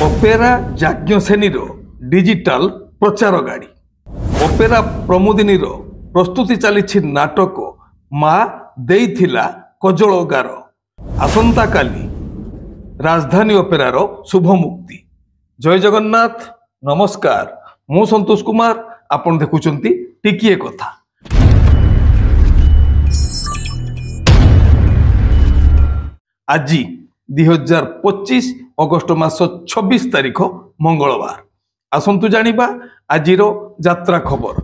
Opera ଯାଜ୍ଞସେନୀର digital ପ୍ରଚାର ଗାଡ଼ି। Opera ପ୍ରମୋଦିନୀର ପ୍ରସ୍ତୁତି ଚାଲିଛି ନାଟକ ମା ଦେଇଥିଲା କଜଳ ଗାର। ଆସନ୍ତାକାଲି ରାଜଧାନୀ ଅପେରାର ଶୁଭ ମୁକ୍ତି। ଜୟ ଜଗନ୍ନାଥ, ନମସ୍କାର। ମୁଁ ସନ୍ତୋଷ କୁମାର, ଆପଣ ଦେଖୁଛନ୍ତି ଟିକିଏ କଥା। ଆଜି 2025 ଅଗଷ୍ଟ ମାସ 26 ତାରିଖ ମଙ୍ଗଳବାର। ଆସନ୍ତୁ ଜାଣିବା ଆଜିର ଯାତ୍ରା ଖବର।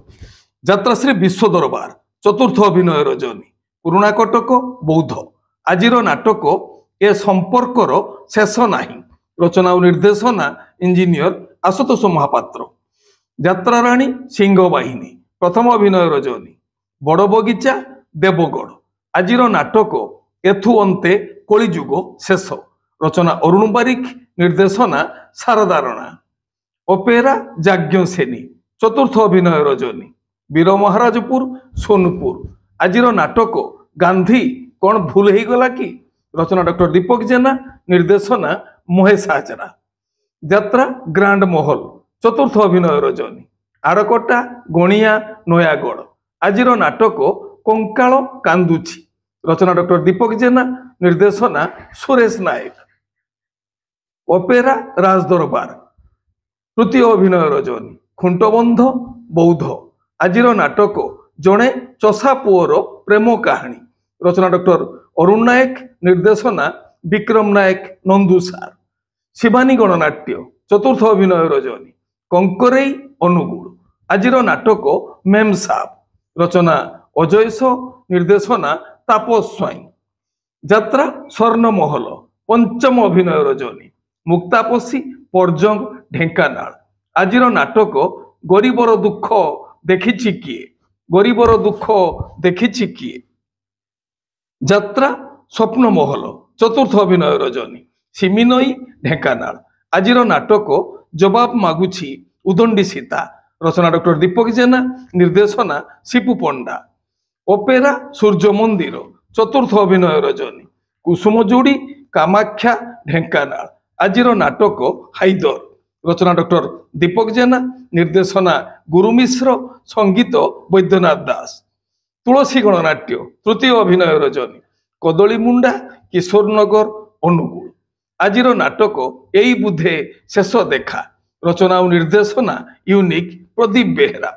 ଯାତ୍ରାଶ୍ରୀ ବିଶ୍ୱ ଦରବାର ଚତୁର୍ଥ ଅଭିନୟ ରଜନୀ, ପୁରୁଣା କଟକ, ବୌଦ୍ଧ। ଆଜିର ନାଟକ ଏ ସମ୍ପର୍କର ଶେଷ ନାହିଁ। ରଚନା ଓ ନିର୍ଦ୍ଦେଶନା ଇଞ୍ଜିନିୟର ଆଶୁତୋଷ ମହାପାତ୍ର। ଯାତ୍ରାରାଣୀ ସିଂହ ବାହିନୀ, ପ୍ରଥମ ଅଭିନୟ ରଜନୀ, ବଡ଼ ବଗିଚା, ଦେବଗଡ଼। ଆଜିର ନାଟକ ଏଥୁ ଅନ୍ତେ କଳିଯୁଗ ଶେଷ। ରଚନା ଅରୁଣ ବାରିକ, ନିର୍ଦ୍ଦେଶନା ଶାରଦା ରଣା। ଅପେରା ଯାଜ୍ଞସେନୀ, ଚତୁର୍ଥ ଅଭିନୟ ରଜନୀ, ବୀର ମହାରାଜପୁର, ସୋନପୁର। ଆଜିର ନାଟକ ଗାନ୍ଧୀ କ'ଣ ଭୁଲ ହେଇଗଲା କି? ରଚନା ଡକ୍ଟର ଦୀପକ ଜେନା, ନିର୍ଦ୍ଦେଶନା ମହେଶ ହାଜରା। ଯାତ୍ରା ଗ୍ରାଣ୍ଡ ମହଲ, ଚତୁର୍ଥ ଅଭିନୟ ରଜନୀ, ଆରକଟା, ଗଣିଆ, ନୟାଗଡ଼। ଆଜିର ନାଟକ କଙ୍କାଳ କାନ୍ଦୁଛି। ରଚନା ଡକ୍ଟର ଦୀପକ ଜେନା, ନିର୍ଦ୍ଦେଶନା ସୁରେଶ ନାୟକ। ଅପେରା ରାଜଦରବାର, ତୃତୀୟ ଅଭିନୟ ରଜନୀ, ଖୁଣ୍ଟବନ୍ଧ, ବୌଦ୍ଧ। ଆଜିର ନାଟକ ଜଣେ ଚଷା ପୁଅର ପ୍ରେମ କାହାଣୀ। ରଚନା ଡକ୍ଟର ଅରୁଣ ନାୟକ, ନିର୍ଦ୍ଦେଶନା ବିକ୍ରମ ନାୟକ, ନନ୍ଦୁସାର। ଶିବାନୀ ଗଣନାଟ୍ୟ, ଚତୁର୍ଥ ଅଭିନୟ ରଜନୀ, କଙ୍କରେଇ, ଅନୁଗୁଳ। ଆଜିର ନାଟକ ମେମ୍ ସାବ। ରଚନା ଅଜୟ, ନିର୍ଦ୍ଦେଶନା ତାପସ ସ୍ୱାଇଁ। ଯାତ୍ରା ସ୍ୱର୍ଣ୍ଣମହଲ, ପଞ୍ଚମ ଅଭିନୟ ରଜନୀ, ମୁକ୍ତାପସୀ, ପର୍ଜଙ୍ଗ, ଢେଙ୍କାନାଳ। ଆଜିର ନାଟକ ଗରିବର ଦୁଃଖ ଦେଖିଛି କିଏ? ଗରିବର ଦୁଃଖ ଦେଖିଛି କିଏ? ଯାତ୍ରା ସ୍ୱପ୍ନମହଲ, ଚତୁର୍ଥ ଅଭିନୟ ରଜନୀ, ସିମିନଇ, ଢେଙ୍କାନାଳ। ଆଜିର ନାଟକ ଜବାବ ମାଗୁଛି ଉଦଣ୍ଡି ସୀତା। ରଚନା ଡକ୍ଟର ଦୀପକ ଜେନା, ନିର୍ଦ୍ଦେଶନା ଶିପୁ ପଣ୍ଡା। ଅପେରା ସୂର୍ଯ୍ୟ ମନ୍ଦିର, ଚତୁର୍ଥ ଅଭିନୟ ରଜନୀ, କୁସୁମ ଯୋଡ଼ି, କାମାକ୍ଷା, ଢେଙ୍କାନାଳ। ଆଜିର ନାଟକ ହାଇଦର। ରଚନା ଡକ୍ଟର ଦୀପକ ଜେନା, ନିର୍ଦ୍ଦେଶନା ଗୁରୁ ମିଶ୍ର, ସଙ୍ଗୀତ ବୈଦ୍ୟନାଥ ଦାସ। ତୁଳସୀ ଗଣନାଟ୍ୟ, ତୃତୀୟ ଅଭିନୟ ରଜନୀ, କଦଳୀ ମୁଣ୍ଡା, କିଶୋରନଗର, ଅନୁଗୁଳ। ଆଜିର ନାଟକ ଏଇ ବୁଧେ ଶେଷ ଦେଖା। ରଚନା ଓ ନିର୍ଦ୍ଦେଶନା ୟୁନିକ୍ ପ୍ରଦୀପ ବେହେରା।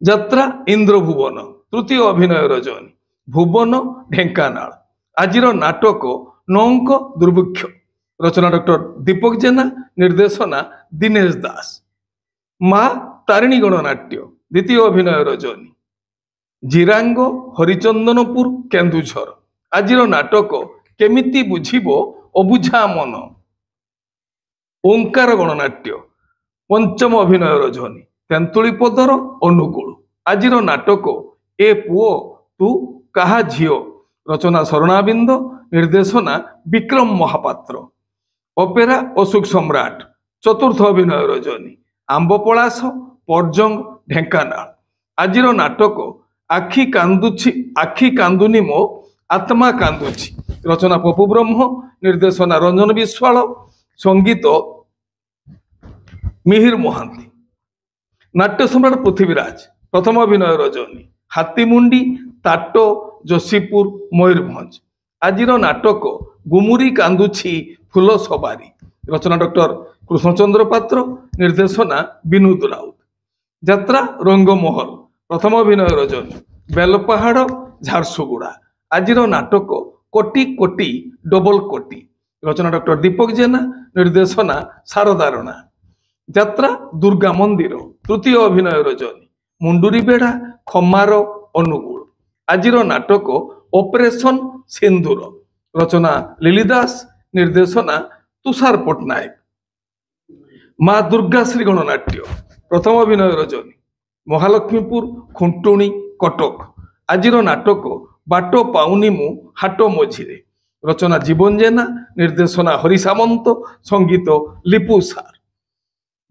ଯାତ୍ରା ଇନ୍ଦ୍ରଭୁବନ, ତୃତୀୟ ଅଭିନୟ ରଜନୀ, ଭୁବନ, ଢେଙ୍କାନାଳ। ଆଜିର ନାଟକ ନଅଙ୍କ ଦୁର୍ଭିକ୍ଷ। ରଚନା ଡକ୍ଟର ଦୀପକ ଜେନା, ନିର୍ଦ୍ଦେଶନା ଦିନେଶ ଦାସ। ମା ତାରିଣୀ ଗଣନାଟ୍ୟ, ଦ୍ୱିତୀୟ ଅଭିନୟ ରଜନୀ, ଜିରାଙ୍ଗ, ହରିଚନ୍ଦନପୁର, କେନ୍ଦୁଝର। ଆଜିର ନାଟକ କେମିତି ବୁଝିବ ଅବୁଝା ମନ। ଓଙ୍କାର ଗଣନାଟ୍ୟ, ପଞ୍ଚମ ଅଭିନୟ ରଜନୀ, ତେନ୍ତୁଳି ପଦର, ଅନୁଗୁଳ। ଆଜିର ନାଟକ ଏ ପୁଅ ତୁ କାହା ଝିଅ। ରଚନା ଶରଣାବିନ୍ଦ, ନିର୍ଦ୍ଦେଶନା ବିକ୍ରମ ମହାପାତ୍ର। ଅପେରା ଅଶୋକ ସମ୍ରାଟ, ଚତୁର୍ଥ ଅଭିନୟ ରଜନୀ, ଆମ୍ବ ପଳାଶ, ପର୍ଜଙ୍ଗ, ଢେଙ୍କାନାଳ। ଆଜିର ନାଟକ ଆଖି କାନ୍ଦୁଛି, ଆଖି କାନ୍ଦୁନି ମୋ ଆତ୍ମା କାନ୍ଦୁଛି। ରଚନା ପପୁ ବ୍ରହ୍ମ, ନିର୍ଦ୍ଦେଶନା ରଞ୍ଜନ ବିଶ୍ୱାଳ, ସଙ୍ଗୀତ ମିହିର ମହାନ୍ତି। ନାଟ୍ୟ ସମ୍ରାଟ ପୃଥ୍ୱୀରାଜ, ପ୍ରଥମ ଅଭିନୟ ରଜନୀ, ହାତୀମୁଣ୍ଡି, ତାଟ, ଯୋଶୀପୁର, ମୟୂରଭଞ୍ଜ। ଆଜିର ନାଟକ ଗୁମୁରି କାନ୍ଦୁଛି ଫୁଲ ସବାରି। ରଚନା ଡକ୍ଟର କୃଷ୍ଣଚନ୍ଦ୍ର ପାତ୍ର, ନିର୍ଦ୍ଦେଶନା ବିନୋଦ ରାଉତ। ଯାତ୍ରା ରଙ୍ଗମହଲ, ପ୍ରଥମ ଅଭିନୟ ରଜନୀ, ବେଲପାହାଡ଼, ଝାରସୁଗୁଡ଼ା। ଆଜିର ନାଟକ କୋଟି କୋଟି ଡବଲ କୋଟି। ରଚନା ଡକ୍ଟର ଦୀପକ ଜେନା, ନିର୍ଦ୍ଦେଶନା ଶାରଦା ରଣା। ଯାତ୍ରା ଦୁର୍ଗା ମନ୍ଦିର, ତୃତୀୟ ଅଭିନୟ ରଜନୀ, ମୁଣ୍ଡୁରି ବେଢ଼ା, ଖମାର, ଅନୁଗୁଳ। ଆଜିର ନାଟକ ଅପରେସନ ସିନ୍ଦୁର। ରଚନା ଲିଲି ଦାସ, ନିର୍ଦ୍ଦେଶନା ତୁଷାର ପଟ୍ଟନାୟକ। ମା ଦୁର୍ଗାଶ୍ରୀ ଗଣନାଟ୍ୟ, ପ୍ରଥମ ଅଭିନୟ ରଜନୀ, ମହାଲକ୍ଷ୍ମୀପୁର, ଖୁଣ୍ଟୁଣି, କଟକ। ଆଜିର ନାଟକ ବାଟ ପାଉନି ମୁଁ ହାଟ ମଝିରେ। ରଚନା ଜୀବନ ଜେନା, ନିର୍ଦ୍ଦେଶନା ହରି ସାମନ୍ତ, ସଙ୍ଗୀତ ଲିପୁ ସାର।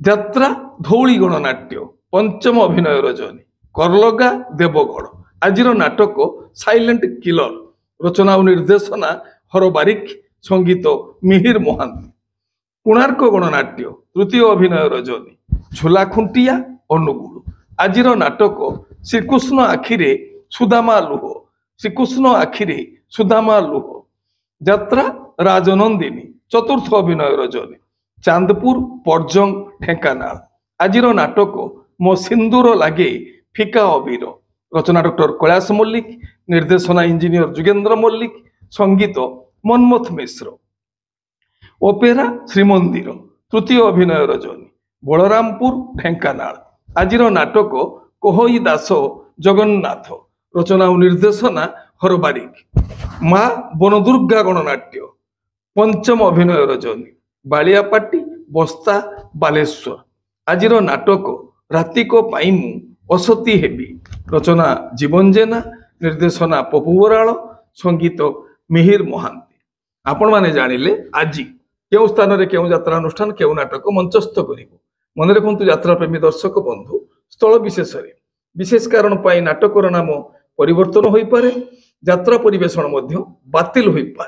ଯାତ୍ରା ଧଉଳି ଗଣନାଟ୍ୟ, ପଞ୍ଚମ ଅଭିନୟ ରଜନୀ, କରଲଗା, ଦେବଗଡ଼। ଆଜିର ନାଟକ ସାଇଲେଣ୍ଟ କିଲର। ରଚନା ଓ ନିର୍ଦ୍ଦେଶନା ହର ବାରିକ, ସଙ୍ଗୀତ ମିହିର ମହାନ୍ତି। କୋଣାର୍କ ଗଣନାଟ୍ୟ ତୃତୀୟ ଅଭିନୟ ରଜନୀ ଝୋଲା ଖୁଣ୍ଟିଆ ଅନୁଗୁଳ। ଆଜିର ନାଟକ ଶ୍ରୀକୃଷ୍ଣ ଆଖିରେ ସୁଦାମା ଲୁହ। ଶ୍ରୀକୃଷ୍ଣ ଆଖିରେ ସୁଦାମା ଲୁହ। ଯାତ୍ରା ରାଜନନ୍ଦିନୀ ଚତୁର୍ଥ ଅଭିନୟ ରଜନୀ ଚାନ୍ଦପୁର ପର୍ଜଙ୍ଗ ଢେଙ୍କାନାଳ। ଆଜିର ନାଟକ ମୋ ସିନ୍ଦୁର ଲାଗେ ଫିକା ଅବିର। ରଚନା ଡକ୍ଟର କୈଳାସ ମଲ୍ଲିକ, ନିର୍ଦ୍ଦେଶନା ଇଞ୍ଜିନିୟର ଯୁଗେନ୍ଦ୍ର ମଲ୍ଲିକ, ସଙ୍ଗୀତ ମନ୍ମଥ ମିଶ୍ର। ଅପେରା ଶ୍ରୀମନ୍ଦିର ତୃତୀୟ ଅଭିନୟ ରଜନୀ ବଳରାମପୁର ଢେଙ୍କାନାଳ। ଆଜିର ନାଟକ କୋହଇ ଦାସ ଜଗନ୍ନାଥ। ରଚନା ଓ ନିର୍ଦ୍ଦେଶନା ହରବାରିକ। ମା ବନଦୁର୍ଗା ଗଣନାଟ୍ୟ ପଞ୍ଚମ ଅଭିନୟ ରଜନୀ ବାଳିଆପାଟି ବସ୍ତା ବାଲେଶ୍ୱର। ଆଜିର ନାଟକ ରାତିକ ପାଇଁ ମୁଁ ଅସତୀ ହେବି। ରଚନା ଜୀବନ ଜେନା, ନିର୍ଦ୍ଦେଶନା ପପୁ ବରାଳ, ସଙ୍ଗୀତ ମିହିର ମହାନ୍ତି। ଆପଣମାନେ ଜାଣିଲେ ଆଜି କେଉଁ ସ୍ଥାନରେ କେଉଁ ଯାତ୍ରାନୁଷ୍ଠାନ କେଉଁ ନାଟକ ମଞ୍ଚସ୍ଥ କରିବ। ମନେ ରଖନ୍ତୁ ଯାତ୍ରାପ୍ରେମୀ ଦର୍ଶକ ବନ୍ଧୁ, ସ୍ଥଳ ବିଶେଷରେ ବିଶେଷ କାରଣ ପାଇଁ ନାଟକର ନାମ ପରିବର୍ତ୍ତନ ହୋଇପାରେ, ଯାତ୍ରା ପରିବେଷଣ ମଧ୍ୟ ବାତିଲ ହୋଇପାରେ।